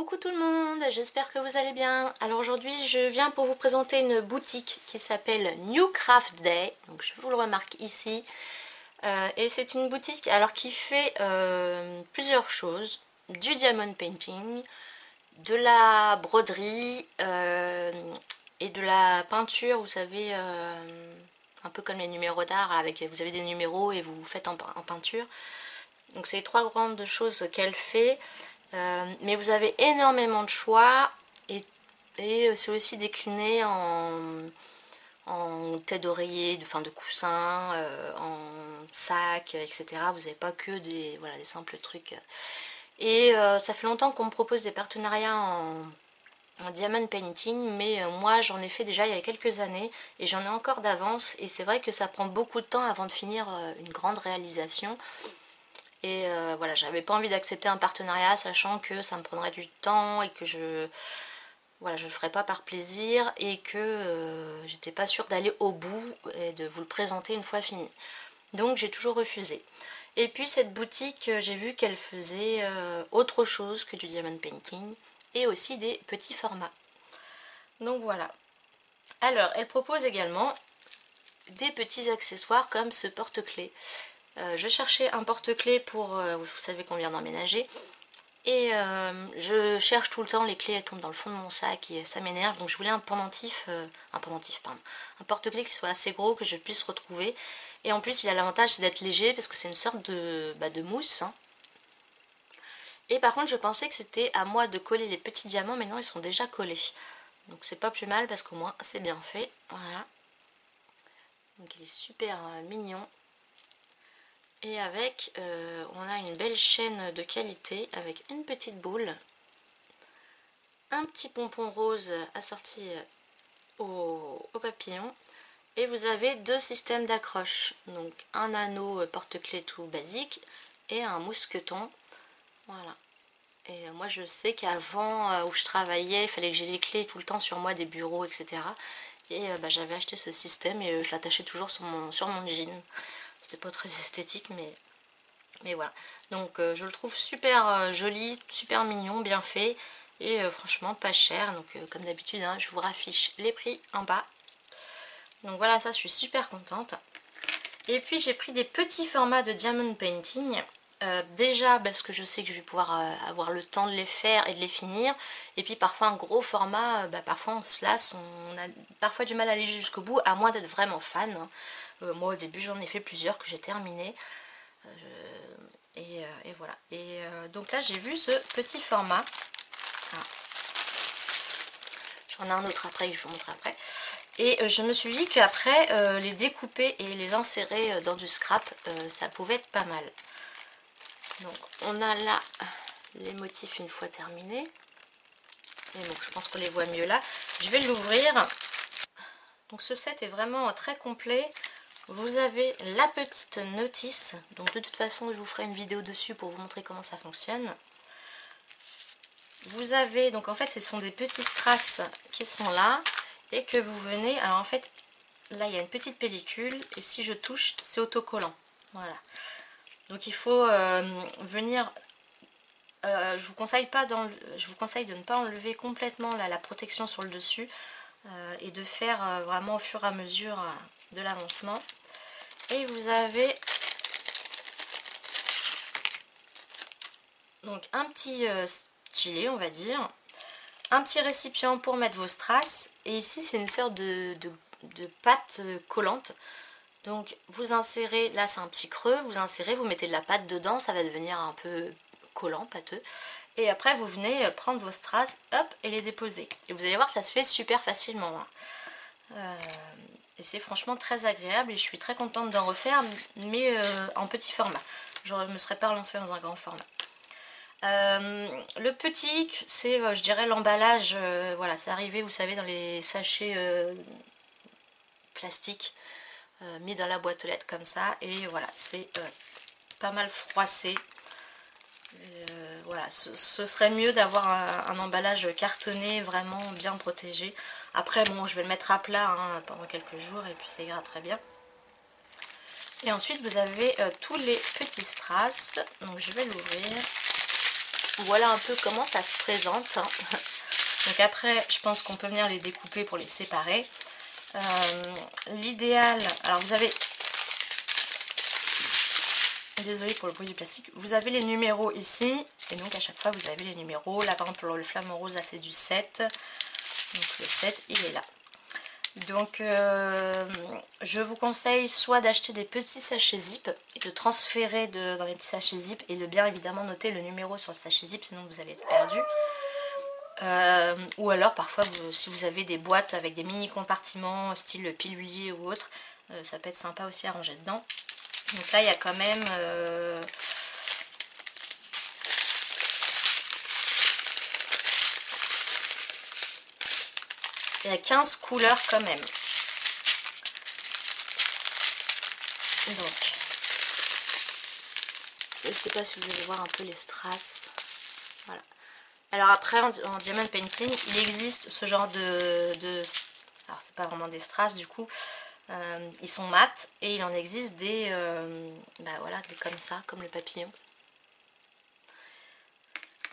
Coucou tout le monde, j'espère que vous allez bien. Alors aujourd'hui je viens pour vous présenter une boutique qui s'appelle New Craft Day, donc je vous le remarque ici. Et c'est une boutique alors qui fait plusieurs choses, du diamond painting, de la broderie et de la peinture, vous savez, un peu comme les numéros d'art, avec vous avez des numéros et vous faites en peinture. Donc c'est les trois grandes choses qu'elle fait. Mais vous avez énormément de choix et c'est aussi décliné en tête d'oreiller, de coussins, en sac, etc. Vous n'avez pas que des simples trucs. Et ça fait longtemps qu'on me propose des partenariats en diamond painting, mais moi j'en ai fait déjà il y a quelques années et j'en ai encore d'avance, et c'est vrai que ça prend beaucoup de temps avant de finir une grande réalisation. Et voilà, j'avais pas envie d'accepter un partenariat sachant que ça me prendrait du temps et que je le ferais pas par plaisir, et que j'étais pas sûre d'aller au bout et de vous le présenter une fois fini. Donc j'ai toujours refusé. Et puis cette boutique, j'ai vu qu'elle faisait autre chose que du diamond painting et aussi des petits formats. Donc voilà. Alors elle propose également des petits accessoires comme ce porte-clés. Je cherchais un porte-clés pour, vous savez qu'on vient d'emménager, et je cherche tout le temps, les clés elles tombent dans le fond de mon sac et ça m'énerve, donc je voulais un porte-clés qui soit assez gros, que je puisse retrouver, et en plus il a l'avantage c'est d'être léger parce que c'est une sorte de mousse, hein. Et par contre je pensais que c'était à moi de coller les petits diamants, mais non, ils sont déjà collés, donc c'est pas plus mal parce qu'au moins c'est bien fait. Voilà, donc il est super mignon. Et avec, on a une belle chaîne de qualité avec une petite boule, un petit pompon rose assorti au papillon, et vous avez deux systèmes d'accroche, donc un anneau porte-clés tout basique et un mousqueton. Voilà. Et moi je sais qu'avant où je travaillais, il fallait que j'ai les clés tout le temps sur moi des bureaux, etc. Et j'avais acheté ce système et je l'attachais toujours sur mon jean. C'était pas très esthétique, mais voilà. Donc je le trouve super joli, super mignon, bien fait, et franchement pas cher. Donc comme d'habitude, hein, je vous raffiche les prix en bas. Donc voilà, ça je suis super contente. Et puis j'ai pris des petits formats de diamond painting. Déjà parce que je sais que je vais pouvoir avoir le temps de les faire et de les finir. Et puis parfois un gros format, parfois on se lasse, on a parfois du mal à aller jusqu'au bout, à moins d'être vraiment fan, hein. Moi au début j'en ai fait plusieurs que j'ai terminé. Et voilà. Et donc là j'ai vu ce petit format. Ah. J'en ai un autre après, je vous montre après. Et je me suis dit qu'après les découper et les insérer dans du scrap, ça pouvait être pas mal. Donc on a là les motifs une fois terminés. Et donc je pense qu'on les voit mieux là. Je vais l'ouvrir. Donc ce set est vraiment très complet. Vous avez la petite notice. Donc de toute façon je vous ferai une vidéo dessus pour vous montrer comment ça fonctionne. Vous avez, donc en fait ce sont des petits strass qui sont là et que vous venez, alors en fait là il y a une petite pellicule et si je touche c'est autocollant. Voilà. Donc il faut venir, je vous conseille de ne pas enlever complètement la protection sur le dessus et de faire vraiment au fur et à mesure de l'avancement. Et vous avez donc un petit stylet, on va dire, un petit récipient pour mettre vos strass, et ici c'est une sorte de pâte collante. Donc vous insérez, là c'est un petit creux, vous insérez, vous mettez de la pâte dedans, ça va devenir un peu collant, pâteux, et après vous venez prendre vos strass, hop, et les déposer. Et vous allez voir, ça se fait super facilement, hein. Et c'est franchement très agréable et je suis très contente d'en refaire, mais en petit format. Je ne me serais pas relancée dans un grand format. Le petit, c'est je dirais l'emballage, voilà, c'est arrivé, vous savez, dans les sachets plastiques mis dans la boîte aux lettres comme ça, et voilà, c'est pas mal froissé. Voilà, ce serait mieux d'avoir un emballage cartonné vraiment bien protégé. Après bon, je vais le mettre à plat hein, pendant quelques jours et puis ça ira très bien. Et ensuite vous avez tous les petits strass, donc je vais l'ouvrir. voilà un peu comment ça se présente. Donc après, je pense qu'on peut venir les découper pour les séparer. L'idéal, alors vous avez, désolée pour le bruit du plastique, vous avez les numéros ici, et donc à chaque fois vous avez les numéros. Là par exemple le flamant rose, là c'est du 7, donc le 7 il est là. Donc je vous conseille soit d'acheter des petits sachets zip et de transférer dans les petits sachets zip et de bien évidemment noter le numéro sur le sachet zip, sinon vous allez être perdu. Ou alors parfois si vous avez des boîtes avec des mini compartiments style pilulier ou autre, ça peut être sympa aussi à ranger dedans. Donc là il y a quand même il y a 15 couleurs quand même. Donc je ne sais pas si vous allez voir un peu les strass. Voilà. Alors après en diamond painting il existe ce genre alors c'est pas vraiment des strass du coup, ils sont mat et il en existe des voilà, des comme ça, comme le papillon.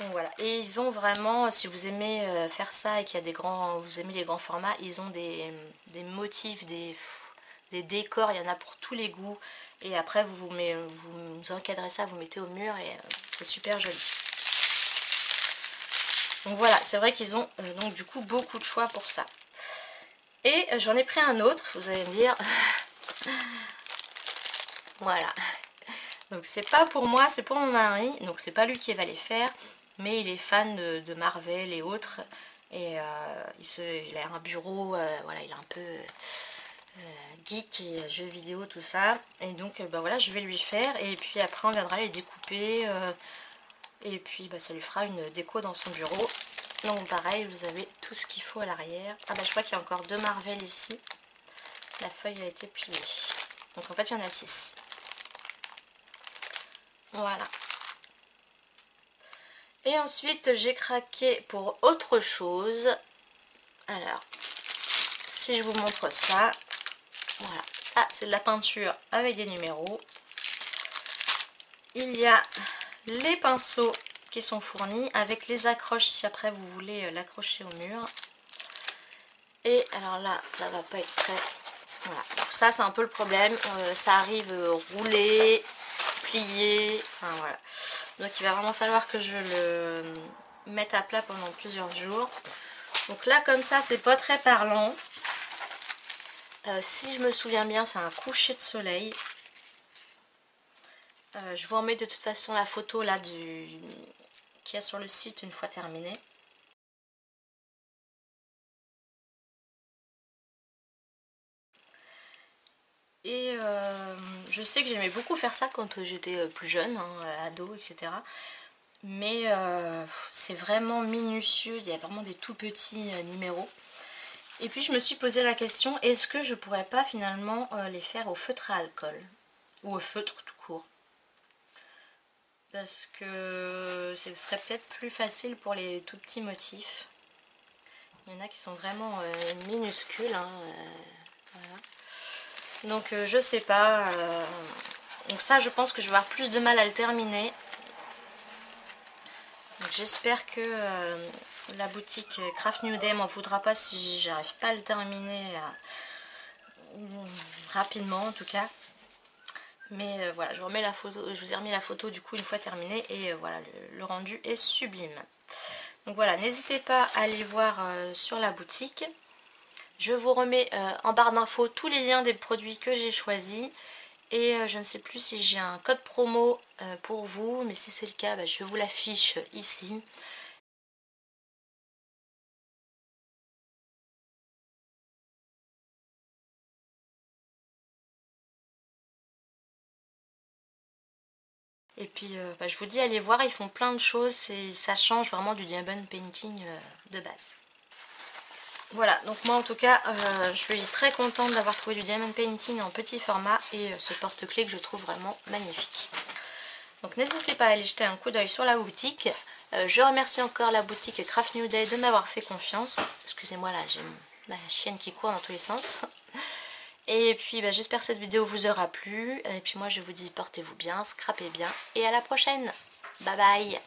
Donc voilà, et ils ont vraiment, si vous aimez faire ça et qu'il y a vous aimez les grands formats, ils ont des motifs, des décors, il y en a pour tous les goûts. Et après vous encadrez ça, vous mettez au mur et c'est super joli. Donc voilà, c'est vrai qu'ils ont donc du coup beaucoup de choix pour ça. Et j'en ai pris un autre, vous allez me dire. Voilà. Donc c'est pas pour moi, c'est pour mon mari. Donc c'est pas lui qui va les faire, mais il est fan de Marvel et autres. Et il a un bureau, voilà, il est un peu geek et jeux vidéo, tout ça. Et donc voilà, je vais lui faire. Et puis après on viendra les découper. Et puis ça lui fera une déco dans son bureau. Donc pareil, vous avez tout ce qu'il faut à l'arrière. Ah je crois qu'il y a encore 2 Marvel ici. La feuille a été pliée. Donc en fait il y en a 6. Voilà. Et ensuite j'ai craqué pour autre chose. Alors, si je vous montre ça, voilà, ça c'est de la peinture avec des numéros. Il y a les pinceaux qui sont fournis avec les accroches si après vous voulez l'accrocher au mur. Et alors là, ça va pas être très... Voilà, donc ça c'est un peu le problème, ça arrive roulé, plié, enfin voilà. Donc il va vraiment falloir que je le mette à plat pendant plusieurs jours. Donc là comme ça c'est pas très parlant. Si je me souviens bien c'est un coucher de soleil. Je vous remets de toute façon la photo là qu'il y a sur le site une fois terminé. Et je sais que j'aimais beaucoup faire ça quand j'étais plus jeune, hein, ado, etc. Mais c'est vraiment minutieux, il y a vraiment des tout petits numéros. Et puis je me suis posé la question, est-ce que je pourrais pas finalement les faire au feutre à alcool? Ou au feutre tout court? Parce que ce serait peut-être plus facile pour les tout petits motifs. Il y en a qui sont vraiment minuscules, hein, voilà. Donc je sais pas, donc ça je pense que je vais avoir plus de mal à le terminer. Donc j'espère que la boutique Craft New Day m'en voudra pas si j'arrive pas à le terminer rapidement en tout cas. Mais voilà, je vous remets la photo, je vous ai remis la photo du coup une fois terminée et voilà, le rendu est sublime. Donc voilà, n'hésitez pas à aller voir sur la boutique. Je vous remets en barre d'infos tous les liens des produits que j'ai choisis. Et je ne sais plus si j'ai un code promo pour vous, mais si c'est le cas, je vous l'affiche ici. Et puis je vous dis, allez voir, ils font plein de choses et ça change vraiment du diamond painting de base. Voilà, donc moi en tout cas, je suis très contente d'avoir trouvé du diamond painting en petit format et ce porte-clés que je trouve vraiment magnifique. Donc n'hésitez pas à aller jeter un coup d'œil sur la boutique. Je remercie encore la boutique Craft New Day de m'avoir fait confiance. Excusez-moi là, j'ai ma chienne qui court dans tous les sens. Et puis j'espère que cette vidéo vous aura plu. Et puis moi je vous dis portez-vous bien, scrapez bien et à la prochaine. Bye bye.